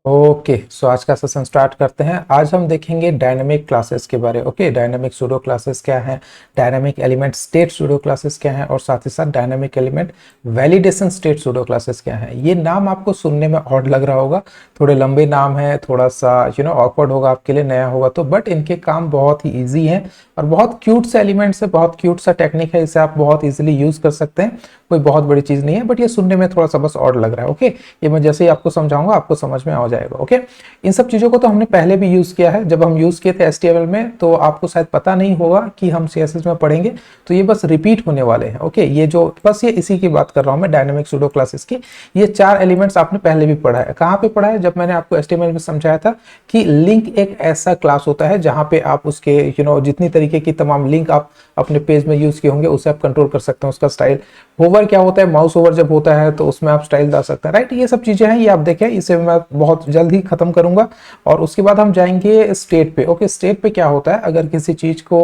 Okay, सो आज का session start करते हैं। आज हम देखेंगे डायनामिक क्लासेस के बारे। ओके, डायनामिक सूडो क्लासेस क्या है, dynamic element state pseudo classes क्या है, और साथ ही साथ dynamic element validation state pseudo classes क्या है। ये नाम आपको सुनने में ऑड लग रहा होगा, थोड़े लंबे नाम है, थोड़ा सा ऑकवर्ड होगा आपके लिए, नया होगा तो, बट इनके काम बहुत ही ईजी है और बहुत क्यूट से एलिमेंट्स है, बहुत क्यूट सा टेक्निक है, इसे आप बहुत ईजिली यूज कर सकते हैं। कोई बहुत बड़ी चीज नहीं है, बट ये सुनने में थोड़ा सा बस ऑड लग रहा है। ओके, ये मैं जैसे ही आपको समझाऊंगा आपको समझ में आ जाएगा। ओके, इन सब चीजों को तो हमने पहले भी यूज किया है, जब हम यूज किए थे एचटीएमएल में, तो आपको शायद पता नहीं होगा कि हम सीएसएस में पढ़ेंगे, तो ये बस रिपीट होने वाले हैं। ओके, ये जो बस ये इसी की बात कर रहा हूं मैं, डायनामिक सूडो क्लासेस की। ये चार एलिमेंट्स आपने पहले भी पढ़ा है। कहाँ पे पढ़ा है? जब मैंने आपको एचटीएमएल में समझाया था कि लिंक एक ऐसा क्लास होता है जहां पे आप उसके जितनी तरीके की तमाम लिंक आप अपने पेज में यूज किए होंगे उसे आप कंट्रोल कर सकते हैं। उसका स्टाइल होवर क्या होता है, माउस ओवर जब होता है तो उसमें आप स्टाइल डाल सकते हैं, राइट। ये सब चीजें हैं, ये आप देखें, इसे मैं बहुत जल्द ही खत्म करूंगा। और उसके बाद हम जाएंगे स्टेट पे। ओके, स्टेट पे क्या होता है, अगर किसी चीज को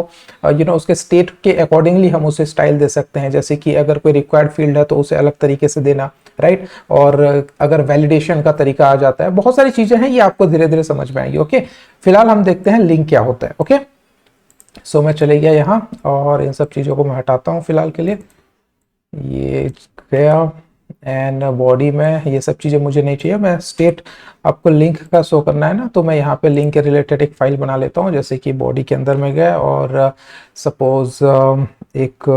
उसके स्टेट के अकॉर्डिंगली हम उसे स्टाइल दे सकते हैं। जैसे कि अगर कोई रिक्वायर्ड फील्ड है तो उसे अलग तरीके से देना, राइट। और अगर वैलिडेशन का तरीका आ जाता है, बहुत सारी चीजें हैं, ये आपको धीरे धीरे समझ में आएगी। ओके, फिलहाल हम देखते हैं लिंक क्या होता है। ओके, सो मैं चले गया यहाँ और इन सब चीजों को मैं हटाता हूँ फिलहाल के लिए। ये गया, एंड बॉडी में ये सब चीज़ें मुझे नहीं चाहिए। मैं स्टेट आपको लिंक का शो करना है ना, तो मैं यहाँ पे लिंक के रिलेटेड एक फाइल बना लेता हूँ। जैसे कि बॉडी के अंदर में गया और सपोज एक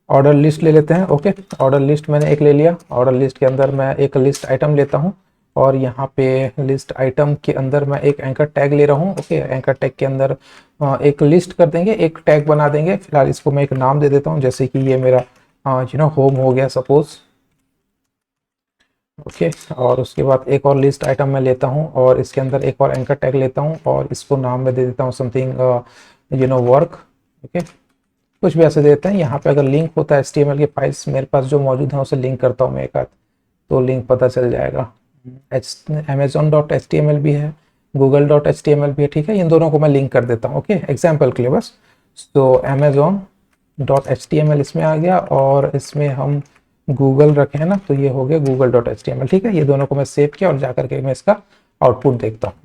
ऑर्डर लिस्ट ले लेते हैं। ओके, ऑर्डर लिस्ट मैंने एक ले लिया। ऑर्डर लिस्ट के अंदर मैं एक लिस्ट आइटम लेता हूँ और यहाँ पे लिस्ट आइटम के अंदर मैं एक एंकर टैग ले रहा हूँ। ओके, एंकर टैग के अंदर एक लिस्ट कर देंगे, एक टैग बना देंगे। फिलहाल इसको मैं एक नाम दे देता हूँ, जैसे कि ये मेरा होम हो गया सपोज। ओके, और उसके बाद एक और लिस्ट आइटम मैं लेता हूँ और इसके अंदर एक और एंकर टैग लेता हूँ और इसको नाम में दे देता हूँ समथिंग वर्क। ओके, कुछ भी ऐसे देते हैं। यहाँ पे अगर लिंक होता है एचटीएमएल के फाइल्स मेरे पास जो मौजूद है उसे लिंक करता हूँ मैं एक आध, तो लिंक पता चल जाएगा। amazon.html भी है, google.html भी है, ठीक है। इन दोनों को मैं लिंक कर देता हूँ। ओके, एग्जाम्पल के लिए बस। तो amazon.html इसमें आ गया और इसमें हम गूगल रखे हैं ना, तो ये हो गया google.html, ठीक है। ये दोनों को मैं सेव किया और जाकर के मैं इसका आउटपुट देखता हूँ।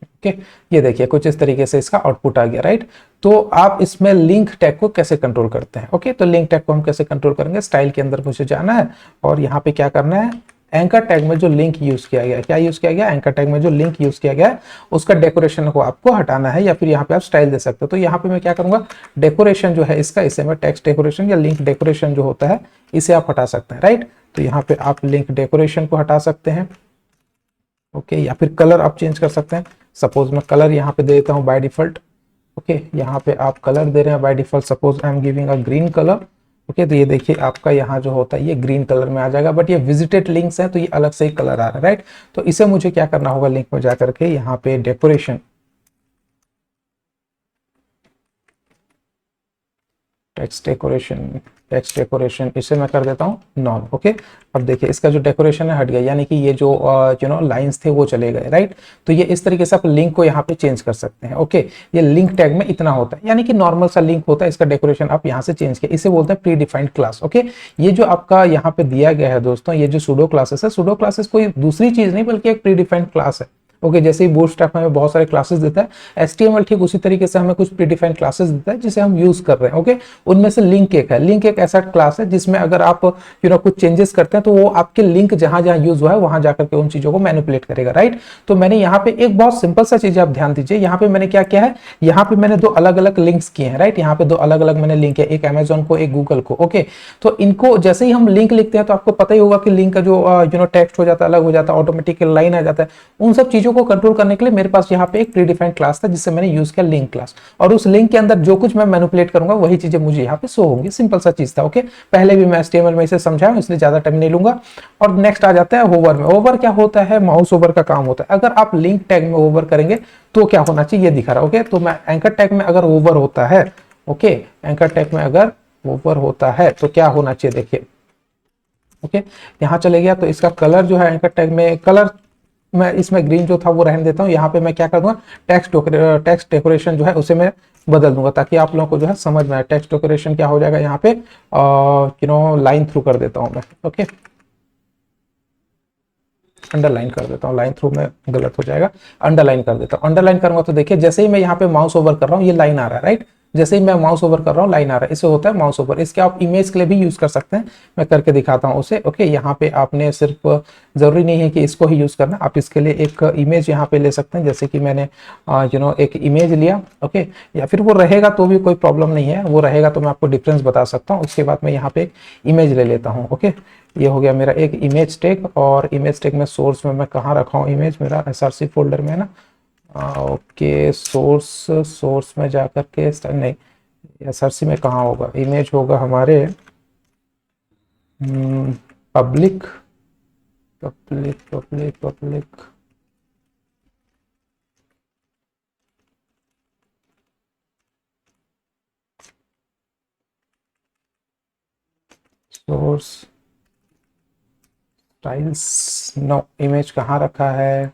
ओके, ये देखिए कुछ इस तरीके से इसका आउटपुट आ गया, राइट। तो आप इसमें लिंक टैग को कैसे कंट्रोल करते हैं? ओके, तो लिंक टैग को हम कैसे कंट्रोल करेंगे, स्टाइल के अंदर मुझे जाना है और यहाँ पे क्या करना है, एंकर टैग में जो लिंक यूज किया गया है, क्या यूज किया गया, एंकर टैग में जो लिंक यूज किया गया है उसका डेकोरेशन को आपको हटाना है, या फिर यहाँ पे आप स्टाइल दे सकते हो। तो यहाँ पे मैं क्या करूंगा, डेकोरेशन जो है इसका, इसे मैं टेक्स्ट डेकोरेशन या लिंक डेकोरेशन जो होता है इसे आप हटा सकते हैं, राइट। तो यहाँ पे आप लिंक डेकोरेशन को हटा सकते हैं। ओके, या फिर कलर आप चेंज कर सकते हैं। सपोज मैं कलर यहाँ पे दे देता हूँ बाय डिफॉल्ट। ओके, यहाँ पे आप कलर दे रहे हैं by default, suppose I am giving a green colour. Okay, तो ये देखिए आपका यहाँ जो होता है ये ग्रीन कलर में आ जाएगा, बट ये विजिटेड लिंक्स हैं तो ये अलग से ही कलर आ रहा है, राइट। तो इसे मुझे क्या करना होगा, लिंक में जाकर के यहाँ पे डेकोरेशन, टेक्स्ट डेकोरेशन इसे मैं कर देता हूँ नॉन। ओके, अब देखिए इसका जो डेकोरेशन है हट गया, यानी कि ये जो लाइंस थे वो चले गए, राइट। तो ये इस तरीके से आप लिंक को यहाँ पे चेंज कर सकते हैं। ओके, ये लिंक टैग में इतना होता है, यानी कि नॉर्मल सा लिंक होता है, इसका डेकोरेशन आप यहाँ से चेंज किया, इसे बोलते हैं प्री डिफाइंड क्लास। ओके, ये जो आपका यहाँ पे दिया गया है दोस्तों, ये जो सूडो क्लासेस है, सूडो क्लासेस कोई दूसरी चीज नहीं बल्कि एक प्री डिफाइंड क्लास है। ओके, जैसे ही बूटस्ट्रैप हमें बहुत सारे क्लासेस देता है, एचटीएमएल ठीक उसी तरीके से हमें कुछ प्रीडिफाइंड क्लासेस देता है जिसे हम यूज कर रहे हैं। ओके, उनमें से लिंक एक है। लिंक एक ऐसा क्लास है जिसमें अगर आप कुछ चेंजेस करते हैं तो वो आपके लिंक जहां जहां यूज हुआ है वहां जाकर के उन चीजों को मैनिपुलेट करेगा, राइट। तो मैंने यहाँ पे एक बहुत सिंपल सा चीज आप ध्यान दीजिए, यहाँ पे मैंने क्या किया है, यहाँ पे मैंने दो अलग अलग लिंक्स किए हैं, राइट। यहाँ पे दो अलग अलग मैंने लिंक है, एक अमेजोन को, एक गूगल को। ओके, तो इनको जैसे ही हम लिंक लिखते हैं तो आपको पता ही होगा कि लिंक का जो टेक्स्ट हो जाता है अलग हो जाता है, ऑटोमेटिक लाइन आ जाता है। उन सब चीजों को कंट्रोल करने के लिए मेरे पास यहाँ पे एक प्रीडिफाइंड क्लास था जिससे मैंने यूज किया लिंक क्लास, और उस लिंक के अंदर जो कुछ मैं मैनिपुलेट करूंगा वही चीजें मुझे यहाँ पे शो होंगी। सिंपल सा चीज था। ओके, पहले भी मैं एचटीएमएल में इसे समझाया हूं, इसलिए ज्यादा टाइम नहीं लूंगा। और नेक्स्ट आ जाता है होवर में। होवर क्या होता है, माउस ओवर का काम होता है। अगर आप लिंक टैग में होवर करेंगे तो क्या होना चाहिए, ये दिखा रहा है। ओके, तो मैं एंकर टैग में अगर होवर होता है, ओके, एंकर टैग में अगर होवर होता है तो क्या होना चाहिए, देखिए। ओके, यहां चले गया तो इसका कलर जो है एंकर टैग में, कलर मैं इसमें ग्रीन जो था वो रहने देता हूँ। यहाँ पे मैं क्या कर दूंगा, टेक्स्ट डेकोरेशन जो है उसे मैं बदल दूंगा ताकि आप लोगों को जो है समझ में आए। टेक्स्ट डेकोरेशन क्या हो जाएगा, यहाँ पे लाइन थ्रू कर देता हूँ मैं। ओके, अंडरलाइन कर देता हूँ, लाइन थ्रू में गलत हो जाएगा, अंडरलाइन कर देता हूँ। अंडरलाइन करूंगा तो देखिए जैसे ही मैं यहाँ पे माउस ओवर कर रहा हूँ ये लाइन आ रहा है, राइट। जैसे ही मैं माउस ओवर कर रहा हूँ लाइन आ रहा है, इससे होता है माउस ओवर। इसके आप इमेज के लिए भी यूज कर सकते हैं, मैं करके दिखाता हूँ उसे। ओके, यहाँ पे आपने सिर्फ जरूरी नहीं है कि इसको ही यूज करना, आप इसके लिए एक इमेज यहाँ पे ले सकते हैं, जैसे कि मैंने एक इमेज लिया। ओके, या फिर वो रहेगा तो भी कोई प्रॉब्लम नहीं है, वो रहेगा तो मैं आपको डिफरेंस बता सकता हूँ। उसके बाद मैं यहाँ पे इमेज ले लेता हूँ। ओके, ये हो गया मेरा एक इमेज टैग, और इमेज टैग में सोर्स में मैं कहाँ रखा हूँ इमेज, मेरा SRC फोल्डर में है ना। ओके, सोर्स में जाकर के नहीं, SRC में कहाँ होगा, इमेज होगा हमारे public public public public source styles, no, image कहाँ रखा है,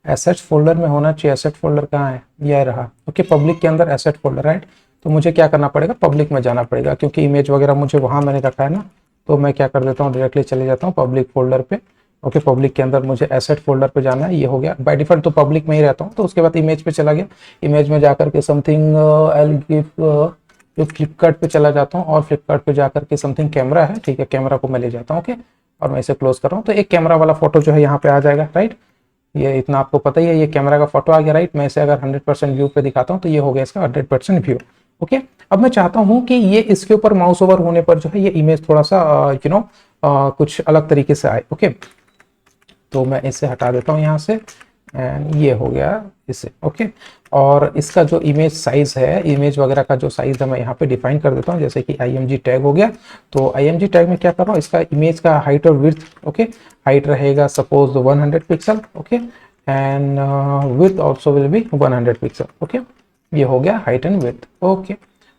एसेट फोल्डर में होना चाहिए। एसेट फोल्डर कहाँ है, यह रहा। ओके, पब्लिक के अंदर एसेट फोल्डर, राइट। तो मुझे क्या करना पड़ेगा, पब्लिक में जाना पड़ेगा, क्योंकि इमेज वगैरह मुझे वहां मैंने रखा है ना। तो मैं क्या कर देता हूँ, डायरेक्टली चले जाता हूँ पब्लिक फोल्डर पे। ओके, पब्लिक के अंदर मुझे एसेट फोल्डर पे जाना है, ये हो गया। बाय डिफॉल्ट तो पब्लिक में ही रहता हूँ। तो उसके बाद इमेज पे चला गया, इमेज में जाकर के समथिंग आई गिव जो फ्लिपकार्ट पे चला जाता हूँ, और फ्लिपकार्ट पे जाकर के समथिंग कैमरा है, ठीक है, कैमरा को मैं ले जाता हूँ। ओके, और मैं इसे क्लोज कर रहा हूँ, तो एक कैमरा वाला फोटो जो है यहाँ पे आ जाएगा, राइट। ये इतना आपको पता ही है, ये कैमरा का फोटो आ गया, राइट। मैं इसे अगर 100% व्यू पे दिखाता हूँ तो ये हो गया इसका 100% व्यू। ओके, अब मैं चाहता हूँ कि ये इसके ऊपर माउस ओवर होने पर जो है ये इमेज थोड़ा सा कुछ अलग तरीके से आए। ओके, तो मैं इसे हटा देता हूँ यहाँ से, एंड ये हो गया इसे। ओके, और इसका जो इमेज साइज है, इमेज वगैरह का जो साइज है मैं यहाँ पे डिफाइन कर देता हूँ, जैसे कि IMG टैग हो गया। तो IMG टैग में क्या कर रहा हूँ, इसका इमेज का हाइट और विड्थ। ओके, हाइट रहेगा suppose 100 pixel. Okay, and width also will be 100 pixel. Okay, ये हो गया हाइट एंड विड्थ। ओके,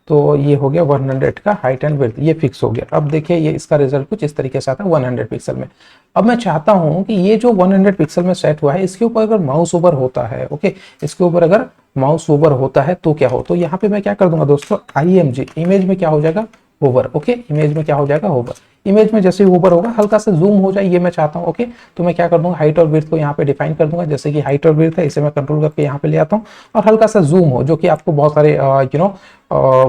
तो ये हो गया 100 का हाइट एंड विड्थ, ये फिक्स हो गया। अब देखिए ये इसका रिजल्ट कुछ इस तरीके से आता है 100 पिक्सल में। अब मैं चाहता हूं कि ये जो 100 पिक्सल में सेट हुआ है इसके ऊपर अगर माउस ओवर होता है, ओके, इसके ऊपर अगर माउस ओवर होता है तो क्या हो, तो यहाँ पे मैं क्या कर दूंगा दोस्तों, IMG इमेज में क्या हो जाएगा, ओवर। ओके, इमेज में क्या हो जाएगा, ओवर। इमेज में जैसे ही ऊपर होगा हल्का सा जूम हो जाए, ये मैं चाहता हूँ। ओके, तो मैं क्या कर दूंगा, हाइट और विड्थ को यहाँ पे डिफाइन कर दूंगा, जैसे कि हाइट और विड्थ है, इसे मैं कंट्रोल करके यहाँ पे ले आता हूँ, और हल्का सा जूम हो, जो कि आपको बहुत सारे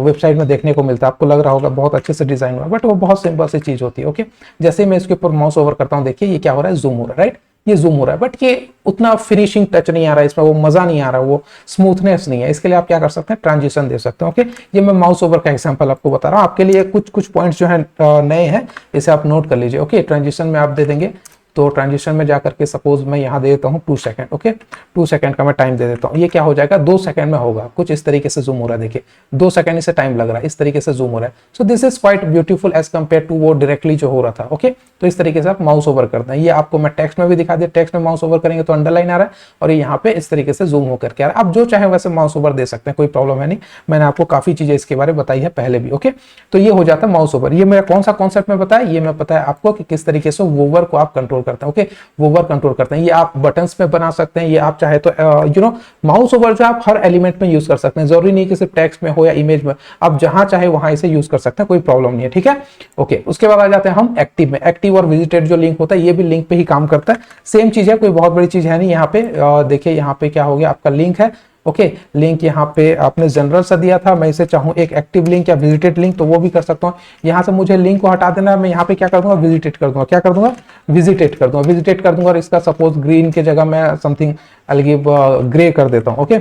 वेबसाइट में देखने को मिलता है। आपको लग रहा होगा बहुत अच्छे से डिजाइन हुआ, बट वो बहुत सिंपल सी चीज होती है। ओके, जैसे ही मैं इसके ऊपर माउस ओवर करता हूँ, देखिए ये क्या हो रहा है, जूम हो रहा है, राइट। ये जूम हो रहा है, बट ये उतना फिनिशिंग टच नहीं आ रहा है इसमें, वो मजा नहीं आ रहा, वो स्मूथनेस नहीं है। इसके लिए आप क्या कर सकते हैं, ट्रांजिशन दे सकते हैं। ओके, ये मैं माउस ओवर का एग्जांपल आपको बता रहा हूँ, आपके लिए कुछ कुछ पॉइंट्स जो है नए हैं, इसे आप नोट कर लीजिए। ओके, ट्रांजिशन में आप दे देंगे, तो ट्रांजिशन में जाकर के सपोज मैं यहाँ दे देता हूँ 2 सेकंड। ओके, 2 सेकंड का मैं टाइम दे देता हूँ, ये क्या हो जाएगा, 2 सेकंड में होगा, कुछ इस तरीके से जूम हो रहा है। देखिए 2 सेकंड इसे टाइम लग रहा है, इस तरीके से जूम हो रहा है। So this is quite beautiful as compare to वो डायरेक्टली जो हो रहा था। ओके, तो इस तरीके से आप माउस ओवर करते हैं। ये आपको मैं टेक्स्ट में भी दिखा दिया, टेक्स्ट में माउस ओवर करेंगे तो अंडरलाइन आ रहा है, और ये यहाँ पे इस तरीके से जूम होकर के आ रहा है। आप जो चाहे वैसे माउस ओवर दे सकते हैं, कोई प्रॉब्लम है नहीं। मैंने आपको काफी चीजें इसके बारे में बताई है पहले भी। ओके, तो ये हो जाता है माउस ओवर। ये मेरा कौन सा कॉन्सेप्ट में बताया, ये मैं पता है आपको कि किस तरीके से वोवर को आप कंट्रोल करते हैं। ओके, वोवर कंट्रोल करते हैं, ये आप बटन्स पे बना सकते हैं, ये आप चाहे तो माउस ओवर जो आप हर एलिमेंट में यूज कर सकते हैं, जरूरी नहीं कि सिर्फ टेक्स्ट में हो या इमेज में, आप जहां चाहे वहां इसे यूज कर सकते हैं, कोई प्रॉब्लम नहीं है। ठीक है, ओके, उसके बाद आ जाते हैं हम एक्टिव में। एक्टिव और विजिटेड जो लिंक होता है, ये भी लिंक पे ही काम करता है, सेम चीज है, कोई बहुत बड़ी चीज है नहीं। यहाँ पे देखिए, यहाँ पे क्या हो गया, आपका लिंक है। ओके, लिंक यहाँ पे आपने जनरल सा दिया था, मैं इसे चाहूँ एक एक्टिव लिंक या विजिटेड लिंक तो वो भी कर सकता हूँ। यहाँ से मुझे लिंक को हटा देना है, मैं यहाँ पे क्या कर दूंगा, विजिटेट कर दूंगा। क्या कर दूंगा, विजिटेट कर दूंगा, विजिटेट कर दूंगा, और इसका सपोज ग्रीन के जगह मैं something I will give grey कर देता हूँ। ओके,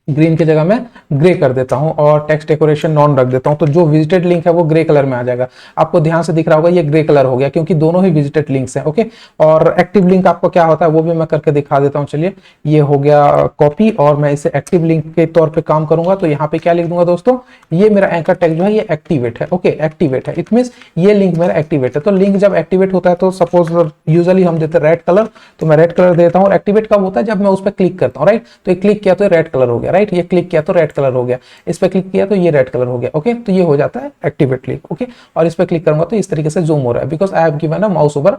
ग्रीन की जगह मैं ग्रे कर देता हूं, और टेक्स्ट डेकोरेशन नॉन रख देता हूं, तो जो विजिटेड लिंक है वो ग्रे कलर में आ जाएगा। आपको ध्यान से दिख रहा होगा ये ग्रे कलर हो गया, क्योंकि दोनों ही विजिटेड लिंक्स हैं। ओके, और एक्टिव लिंक आपको क्या होता है वो भी मैं करके दिखा देता हूं। चलिए, ये हो गया कॉपी, और मैं इसे एक्टिव लिंक के तौर पे काम करूंगा, तो यहाँ पे क्या लिख दूंगा दोस्तों, ये मेरा एंकर टैग जो है ये एक्टिवेट है। ओके, एक्टिवेट है, इट मींस ये लिंक मेरा एक्टिवेट है। तो लिंक जब एक्टिवेट होता है तो सपोज यूजुअली हम देते हैं रेड कलर, तो मैं रेड कलर देता हूँ। और एक्टिवेट कब होता है, जब मैं उस पर क्लिक करता हूँ, राइट। तो क्लिक किया तो रेड कलर हो गया, राइट। ये क्लिक किया तो रेड कलर हो गया, इस पे क्लिक किया तो ये रेड कलर हो गया। ओके, तो ये हो जाता है एक्टिवेट लिंक। ओके, और इस पे क्लिक करूंगा तो इस तरीके से जूम हो रहा है, because I have given a mouse over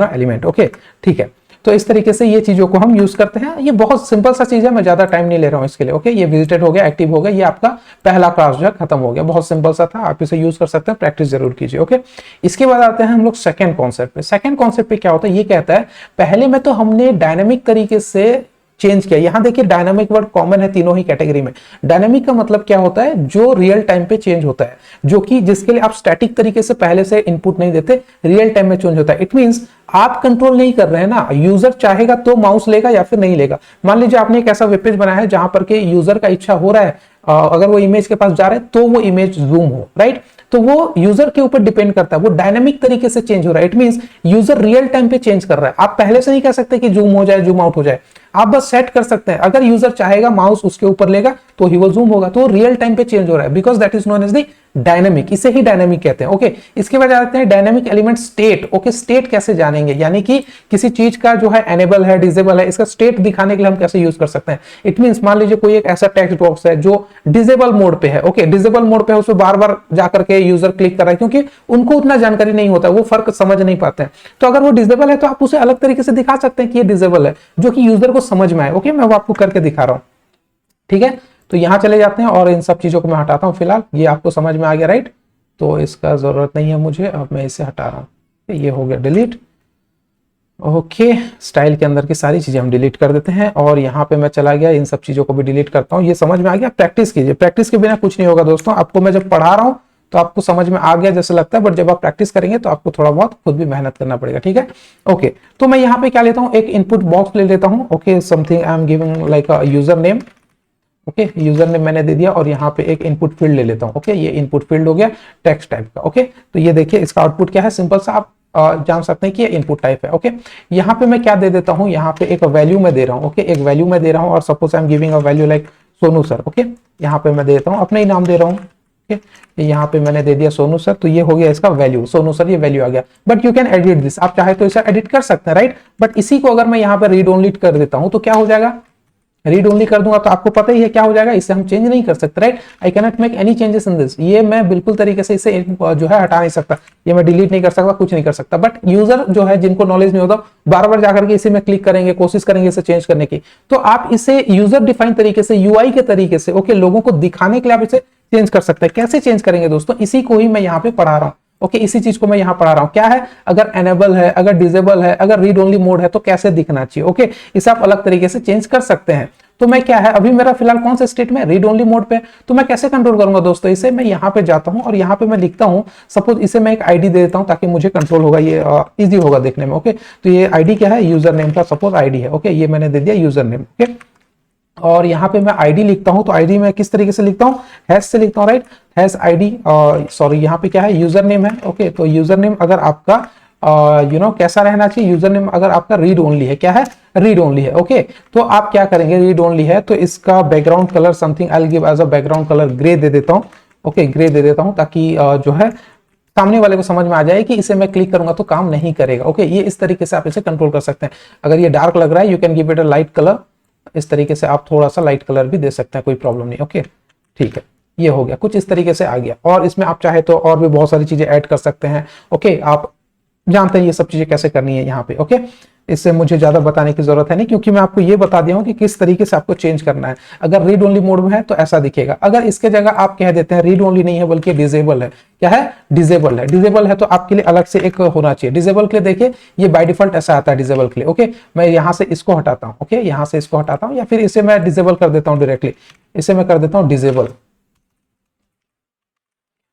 element. Okay, ठीक है। तो इस तरीके से ये चीजों को हम यूज करते हैं। ये बहुत सिंपल सा चीज है, मैं ज्यादा टाइम नहीं ले रहा हूं इसके लिए। ओके, ये विजिटेड हो गया, एक्टिव हो गया, ये आपका पहला क्लास जो है खत्म हो गया। बहुत सिंपल सा था, आप इसे यूज कर सकते हैं, प्रैक्टिस जरूर कीजिए। ओके, इसके बाद आते हैं हम लोग सेकंड कॉन्सेप्ट पे। सेकंड कॉन्सेप्ट पे क्या होता है, ये कहता है पहले में तो हमने डायनेमिक तरीके से चेंज किया। यहां देखिए डायनामिक वर्ड कॉमन है तीनों ही कैटेगरी में। डायनामिक का मतलब क्या होता है, जो रियल टाइम पे चेंज होता है, जो कि जिसके लिए आप स्टैटिक तरीके से पहले से इनपुट नहीं देते, रियल टाइम में चेंज होता है। इट मींस आप कंट्रोल नहीं कर रहे हैं ना, यूजर चाहेगा तो माउस लेगा या फिर नहीं लेगा। मान लीजिए आपने एक ऐसा वेब पेज बनाया है जहां पर के यूजर का इच्छा हो रहा है अगर वो इमेज के पास जा रहे हैं तो वो इमेज जूम हो, राइट, तो वो यूजर के ऊपर डिपेंड करता है, वो डायनामिक तरीके से चेंज हो रहा है। It means user real time पे चेंज कर रहा है। आप पहले से नहीं कह सकते कि जूम हो जाए, जूम आउट हो जाए, आप बस सेट कर सकते हैं। अगर यूजर चाहेगा माउस उसके ऊपर लेगा तो ही वो जूम होगा, तो रियल टाइम पे चेंज हो रहा है, because that is known as the dynamic. इसे ही डायनेमिक कहते हैं। ओके, इसके बाद आते हैं dynamic element state. Okay, state कैसे जानेंगे, यानी कि किसी चीज का जो है एनेबल है, डिसेबल है, इसका स्टेट दिखाने के लिए हम कैसे यूज कर सकते हैं। इट मींस मान लीजिए कोई एक ऐसा टेक्स्ट बॉक्स है जो डिसेबल मोड पे है। ओके, डिसेबल मोड पे है, उसमें बार बार जाकर के यूजर क्लिक कर रहा है, क्योंकि उनको उतना जानकारी नहीं होता, वो फर्क समझ नहीं पाते हैं। तो अगर वो डिसेबल है तो आप उसे अलग तरीके से दिखा सकते हैं कि ये डिसेबल है, जो कि यूजर को समझ में आए। ओके, मैं वो आपको करके दिखा रहा हूं, ठीक है। तो यहां चले जाते हैं और इन सब चीजों को मैं हटाता हूं। फिलहाल ये आपको समझ में आ गया, राइट, तो इसका जरूरत नहीं है मुझे, अब मैं इसे हटा रहा हूं। ये हो गया डिलीट। ओके, स्टाइल के अंदर की सारी चीजें हम डिलीट कर देते हैं और यहाँ पे मैं चला गया, इन सब चीजों को भी डिलीट करता हूँ। ये समझ में आ गया, प्रैक्टिस कीजिए, प्रैक्टिस के बिना कुछ नहीं होगा दोस्तों। आपको मैं जब पढ़ा रहा हूँ तो आपको समझ में आ गया जैसे लगता है, बट जब आप प्रैक्टिस करेंगे तो आपको थोड़ा बहुत खुद भी मेहनत करना पड़ेगा, ठीक है। ओके, तो मैं यहाँ पे क्या लेता हूँ, एक इनपुट बॉक्स ले लेता हूँ। Okay, something I am giving like a user name. Okay, user name मैंने दे दिया और यहाँ पे एक इनपुट फील्ड ले लेता हूँ। ओके, ये इनपुट फील्ड हो गया टेक्स्ट टाइप का। ओके, तो ये देखिए इसका आउटपुट क्या है, सिंपल सा आप जान सकते हैं कि ये इनपुट टाइप है। ओके, यहाँ पे मैं क्या दे देता हूँ, यहाँ पे एक वैल्यू में दे रहा हूँ। ओके, एक वैल्यू में दे रहा हूँ और suppose I am giving a value like Sonu sir. Okay, यहाँ पे मैं देता हूँ, अपना ही नाम दे रहा हूँ। ओके, यहाँ पे मैंने दे दिया सोनू सर, तो ये हो गया इसका वैल्यू, सोनू सर, ये वैल्यू आ गया। But you can edit this, आप चाहे तो इसे एडिट कर सकते हैं, राइट। बट इसी को अगर मैं यहाँ पे रीड ओनली कर देता हूँ तो क्या हो जाएगा, रीड ओनली कर दूंगा तो आपको पता ही है क्या हो जाएगा, इसे हम चेंज नहीं कर सकते, right. I can not make any changes in this, ये मैं बिल्कुल तरीके से इसे जो है हटा नहीं सकता, ये मैं डिलीट नहीं कर सकता, कुछ नहीं कर सकता। बट यूजर जो है, जिनको नॉलेज नहीं होता, बार बार जाकर के इसे में क्लिक करेंगे, कोशिश करेंगे इसे चेंज करने की। तो आप इसे यूजर डिफाइन तरीके से, यूआई के तरीके से, ओके, लोगों को दिखाने के लिए आप इसे चेंज कर सकते हैं। कैसे चेंज करेंगे दोस्तों, इसी को ही मैं यहाँ पे पढ़ा रहा हूँ। ओके, इसी चीज को मैं यहाँ पढ़ा रहा हूँ। क्या है, अगर एनेबल है, अगर डिसेबल है, अगर रीड ओनली मोड है तो कैसे दिखना चाहिए। ओके, इसे आप अलग तरीके से चेंज कर सकते हैं। तो मैं क्या है, अभी मेरा फिलहाल कौन से स्टेट में, रीड ओनली मोड पे, तो मैं कैसे कंट्रोल करूंगा दोस्तों, इसे मैं यहाँ पे जाता हूँ और यहाँ पे मैं लिखता हूँ, सपोज इसे मैं एक आईडी दे देता हूँ ताकि मुझे कंट्रोल होगा, ये इजी होगा देखने में। ओके, तो ये आईडी क्या है, यूजर नेम का सपोज आईडी है। ओके, ये मैंने दे दिया यूजर नेम। ओके, और यहाँ पे मैं आईडी लिखता हूँ, तो आईडी मैं किस तरीके से लिखता हूँ, हैश से लिखता हूँ, राइट, हैश आईडी, सॉरी यहाँ पे क्या है, यूजर नेम है। ओके, तो यूजर नेम अगर आपका कैसा रहना चाहिए, यूजर नेम अगर आपका रीड ओनली है, क्या है, रीड ओनली है। ओके, तो आप क्या करेंगे, रीड ओनली है तो इसका background colour something I will give as a background colour grey दे देता हूँ। ओके, ग्रे दे देता हूँ ताकि जो है सामने वाले को समझ में आ जाए कि इसे मैं क्लिक करूंगा तो काम नहीं करेगा। ओके, ये इस तरीके से आप इसे कंट्रोल कर सकते हैं। अगर ये डार्क लग रहा है, you can give it a light colour, इस तरीके से आप थोड़ा सा लाइट कलर भी दे सकते हैं, कोई प्रॉब्लम नहीं। ओके, ठीक है, ये हो गया, कुछ इस तरीके से आ गया। और इसमें आप चाहे तो और भी बहुत सारी चीजें ऐड कर सकते हैं। ओके, आप जानते हैं ये सब चीजें कैसे करनी है यहाँ पे। ओके, इससे मुझे ज्यादा बताने की जरूरत है नहीं, क्योंकि मैं आपको ये बता दिया हूं कि किस तरीके से आपको चेंज करना है। अगर रीड ओनली मोड में है तो ऐसा दिखेगा, अगर इसके जगह आप कह देते हैं रीड ओनली नहीं है बल्कि डिसेबल है, क्या है, डिसेबल है, डिसेबल है तो आपके लिए अलग से एक होना चाहिए। डिसेबल के लिए देखिए ये बाय डिफॉल्ट ऐसा आता है डिसेबल के लिए। ओके, मैं यहाँ से इसको हटाता हूँ। ओके, यहाँ से इसको हटाता हूँ या फिर इसे मैं डिसेबल कर देता हूँ डायरेक्टली, इसे मैं कर देता हूँ डिसेबल।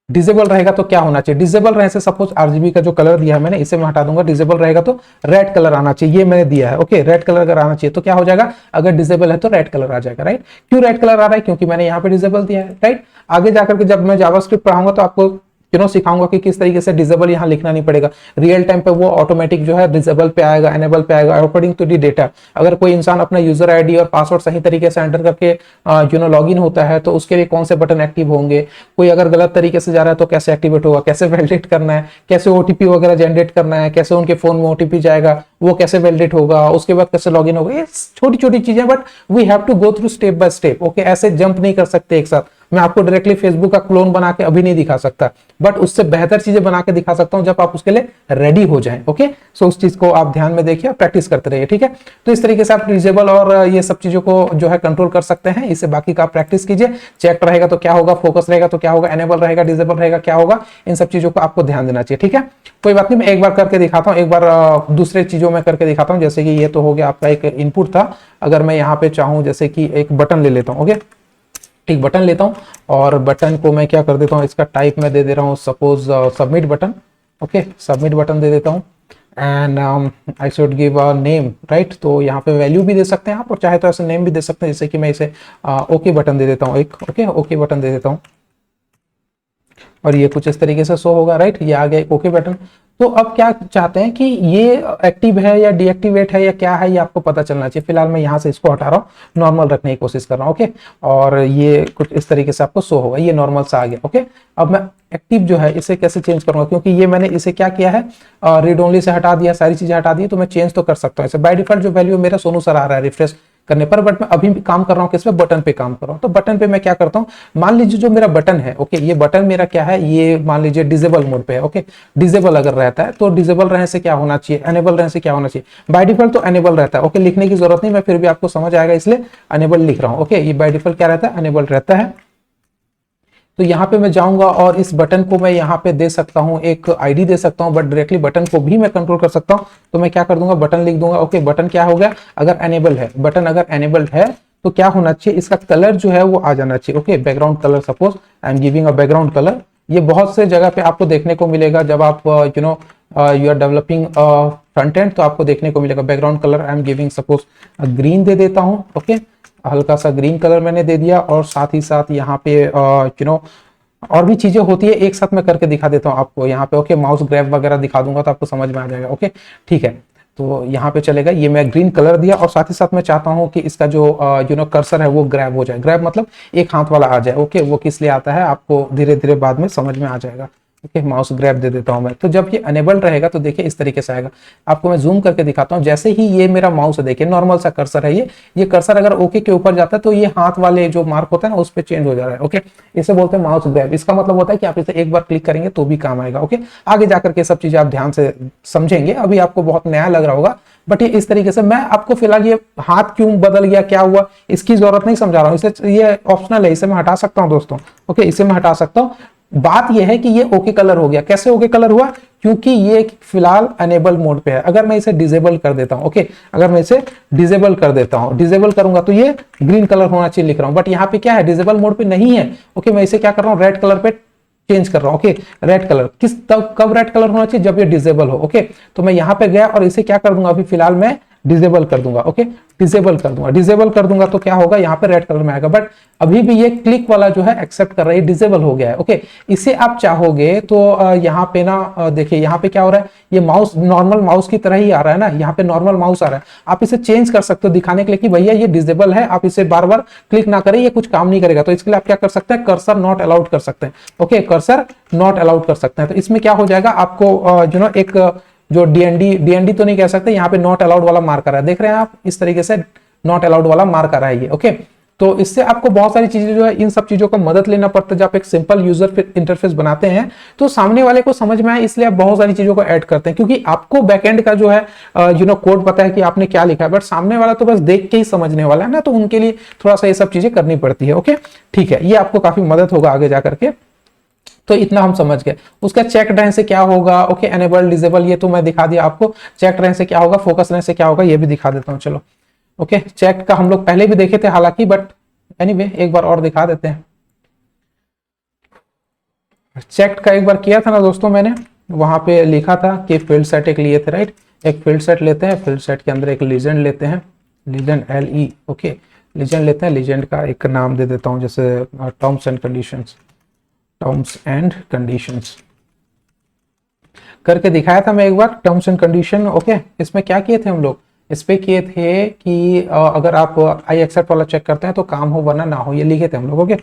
डिसेबल रहेगा तो क्या होना चाहिए, डिसेबल रहने से सपोज आरजीबी का जो कलर दिया है मैंने, इसे मैं हटा दूंगा। डिसेबल रहेगा तो रेड कलर आना चाहिए, ये मैंने दिया है। ओके, रेड कलर अगर आना चाहिए तो क्या हो जाएगा, अगर डिसेबल है तो रेड कलर आ जाएगा, राइट। क्यों रेड कलर आ रहा है, क्योंकि मैंने यहाँ पे डिसेबल दिया है, राइट। आगे जाकर के जब मैं जावास्क्रिप्ट पढ़ाऊंगा तो आपको सिखाऊंगा कि किस तरीके से डिसेबल यहाँ लिखना नहीं पड़ेगा, रियल टाइम पे वो ऑटोमेटिक जो है डिसेबल पे आएगा, एनेबल पे आएगा अकॉर्डिंग टू दी डेटा। अगर कोई इंसान अपना यूजर आईडी और पासवर्ड सही तरीके से एंटर करके लॉगिन होता है तो उसके लिए कौन से बटन एक्टिव होंगे, कोई अगर गलत तरीके से जा रहा है तो कैसे एक्टिवेट होगा, कैसे वैलिडेट करना है, कैसे ओटीपी वगैरह जनरेट करना है, कैसे उनके फोन में ओटीपी जाएगा वो कैसे वैलिडेट होगा, उसके बाद कैसे लॉगिन होगा, ये छोटी छोटी चीजें, but we have to go through step by step. Okay, ऐसे जंप नहीं कर सकते एक साथ, मैं आपको डायरेक्टली फेसबुक का क्लोन बना के अभी नहीं दिखा सकता, बट उससे बेहतर चीजें बना के दिखा सकता हूं जब आप उसके लिए रेडी हो जाएं। ओके, सो उस चीज को आप ध्यान में देखिए और प्रैक्टिस करते रहिए, ठीक है। तो इस तरीके से आप रीजनेबल और ये सब चीजों को जो है कंट्रोल कर सकते हैं। इससे बाकी का आप प्रैक्टिस कीजिए। चेक रहेगा तो क्या होगा, फोकस रहेगा तो क्या होगा, एनेबल रहेगा, डिसेबल रहेगा क्या होगा, इन सब चीजों को आपको ध्यान देना चाहिए, ठीक है। कोई बात नहीं, मैं एक बार करके दिखाता हूं, एक बार दूसरे चीजों में करके दिखाता हूं। जैसे कि ये तो हो गया आपका एक इनपुट था। अगर मैं यहाँ पे चाहूं जैसे कि एक बटन ले लेता हूं, ओके, एक बटन लेता हूं और बटन को मैं क्या कर देता हूं, इसका टाइप मैं दे दे रहा हूं suppose submit button. Okay, submit button दे देता हूं and I should give a name, right. तो यहाँ पे वैल्यू भी दे सकते हैं आप और चाहे तो ऐसे नेम भी दे सकते हैं, जैसे कि मैं इसे ओके बटन दे देता हूँ एक, ओके, ओके बटन दे देता हूँ और ये कुछ इस तरीके से शो होगा, राइट। ये आ गया एक ओके बटन। तो अब क्या चाहते हैं कि ये एक्टिव है या डीएक्टिवेट है या क्या है, ये आपको पता चलना चाहिए। फिलहाल मैं यहाँ से इसको हटा रहा हूँ, नॉर्मल रखने की कोशिश कर रहा हूँ, ओके। और ये कुछ इस तरीके से आपको शो होगा, ये नॉर्मल सा आ गया, ओके। अब मैं एक्टिव जो है इसे कैसे चेंज करूंगा, क्योंकि ये मैंने इसे क्या किया है, रीड ओनली से हटा दिया, सारी चीजें हटा दी, तो मैं चेंज तो कर सकता हूँ। बाय डिफॉल्ट जो वैल्यू मेरा सोनू सर आ रहा है रिफ्रेश करने पर, बट मैं अभी भी काम कर रहा हूँ किस पे, बटन पे काम कर रहा हूँ। तो बटन पे मैं क्या करता हूँ, मान लीजिए जो मेरा बटन है, ओके, ये बटन मेरा क्या है, ये मान लीजिए डिसेबल मोड पे है, ओके। डिसेबल अगर रहता है तो डिसेबल रहने से क्या होना चाहिए, एनेबल रहने से क्या होना चाहिए, बाय डिफॉल्ट तो एनेबल रहता है, ओके। लिखने की जरूरत नहीं, मैं फिर भी आपको समझ आएगा इसलिए एनेबल लिख रहा हूँ, ओके। ये बाय डिफॉल्ट क्या रहता है, एनेबल रहता है। तो यहाँ पे मैं जाऊंगा और इस बटन को मैं यहाँ पे दे सकता हूँ, एक आईडी दे सकता हूँ, बट डायरेक्टली बटन को भी मैं कंट्रोल कर सकता हूँ। तो मैं क्या कर दूंगा, बटन लिख दूंगा, ओके। बटन क्या हो गया, अगर एनेबल है, बटन अगर एनेबल्ड है तो क्या होना चाहिए, इसका कलर जो है वो आ जाना चाहिए, okay. Background colour, suppose I am giving a background colour. ये बहुत से जगह पे आपको देखने को मिलेगा जब आप you are developing front end, तो आपको देखने को मिलेगा background colour I am giving suppose green दे देता हूँ, ओके। हल्का सा ग्रीन कलर मैंने दे दिया और साथ ही साथ यहाँ पे और भी चीजें होती है, एक साथ मैं करके दिखा देता हूँ आपको यहाँ पे, ओके। माउस ग्रैब वगैरह दिखा दूंगा तो आपको समझ में आ जाएगा, ओके, ठीक है। तो यहाँ पे चलेगा, ये मैं ग्रीन कलर दिया और साथ ही साथ मैं चाहता हूँ कि इसका जो कर्सर है वो ग्रैब हो जाए। ग्रैब मतलब एक हाथ वाला आ जाए, ओके। वो किस लिए आता है आपको धीरे धीरे बाद में समझ में आ जाएगा, ओके। माउस ग्रैब दे देता हूं मैं। तो जब ये अनेबल्ड रहेगा तो देखिए इस तरीके से आएगा। आपको मैं जूम करके दिखाता हूं। जैसे ही ये मेरा माउस है, देखिए नॉर्मल सा कर्सर है, ये कर्सर अगर ओके के ऊपर जाता है तो ये हाथ वाले जो मार्क होता है ना उस पर चेंज हो जा रहा है, ओके। इसे बोलते हैं माउस ग्रैब। इसका मतलब होता है कि आप इसे एक बार क्लिक करेंगे तो भी काम आएगा, ओके। आगे जाकर के सब चीजें आप ध्यान से समझेंगे, अभी आपको बहुत नया लग रहा होगा, बट ये इस तरीके से मैं आपको फिलहाल ये हाथ क्यों बदल गया, क्या हुआ, इसकी जरूरत नहीं समझा रहा हूं। इसे ये ऑप्शनल है, इसे मैं हटा सकता हूं दोस्तों, ओके। इसे मैं हटा सकता हूं। बात यह है कि ये ओके कलर हो गया। कैसे ओके कलर हुआ, क्योंकि ये फिलहाल अनेबल मोड पे है। अगर मैं इसे डिसेबल कर देता हूं, ओके, अगर मैं इसे डिसेबल कर देता हूं, डिसेबल करूंगा तो ये ग्रीन कलर होना चाहिए लिख रहा हूं, बट यहाँ पे क्या है, डिसेबल मोड पे नहीं है, ओके। मैं इसे क्या कर रहा हूं, रेड कलर पे चेंज कर रहा हूं, ओके। रेड कलर किस तब कब रेड कलर होना चाहिए, जब ये डिसेबल हो, ओके। तो मैं यहां पे गया और इसे क्या कर दूंगा, अभी फिलहाल मैं डिसेबल कर दूंगा, ओके। डिसेबल कर दूंगा, डिसेबल कर दूंगा तो क्या होगा, यहाँ पे रेड कलर में आएगा, बट अभी भी ये क्लिक वाला जो है एक्सेप्ट कर रहा है, डिसेबल हो गया है, ओके। इसे आप चाहोगे तो यहाँ पे ना देखिए यहाँ पे क्या हो रहा है, ये माउस नॉर्मल माउस की तरह ही आ रहा है ना, यहाँ पे नॉर्मल माउस आ रहा है। आप इसे चेंज कर सकते हो दिखाने के लिए कि भैया ये डिसेबल है, आप इसे बार बार क्लिक ना करें, ये कुछ काम नहीं करेगा। तो इसके लिए आप क्या कर सकते हैं, कर्सर नॉट अलाउड कर सकते हैं, ओके। कर्सर नॉट अलाउड कर सकते हैं। तो इसमें क्या हो जाएगा, आपको एक जो डीएनडी तो नहीं कह सकते, यहाँ पे नॉट अलाउड वाला मार्क आ रहा है, देख रहे हैं आप, इस तरीके से नॉट अलाउड वाला मार्क आ रहा है ये, ओके। तो इससे आपको बहुत सारी चीजें जो है, इन सब चीजों का मदद लेना पड़ता है। जब आप एक सिंपल यूजर इंटरफेस बनाते हैं तो सामने वाले को समझ में आए, इसलिए आप बहुत सारी चीजों को ऐड करते हैं, क्योंकि आपको बैकएंड का जो है कोड पता है कि आपने क्या लिखा है, बट सामने वाला तो बस देख के ही समझने वाला है ना, तो उनके लिए थोड़ा सा ये सब चीजें करनी पड़ती है, ओके, ठीक है। ये आपको काफी मदद होगा आगे जाकर के। तो इतना हम समझ गए। उसका चेक रहने से क्या होगा, ओके, एनेबल डिसेबल ये तो मैं दिखा दिया आपको। चेक रहने से क्या होगा, फोकस रहने से क्या होगा, ये भी दिखा देता हूं, चलो, ओके। चेक का हम लोग पहले भी देखे थे हालांकि, बट एनीवे एक बार और दिखा देते हैं। चेक का एक बार किया था ना दोस्तों मैंने, वहां पे लिखा था कि फील्ड सेट एक लिए थे, राइट। एक फील्ड सेट लेते हैं, फील्ड सेट के अंदर एक लीजेंड लेते हैं, लीजेंड LE, ओके। लीजेंड लेते हैं, लीजेंड का एक नाम दे देता हूं, जैसे terms and conditions, terms and conditions करके दिखाया था मैं एक बार, टर्म्स एंड कंडीशन, ओके। इसमें क्या किए थे हम लोग, इस पे किए थे कि अगर आप आई एक्सेप्ट वाला चेक करते हैं तो काम हो वरना ना हो, ये लिखे थे हम लोग, ओके।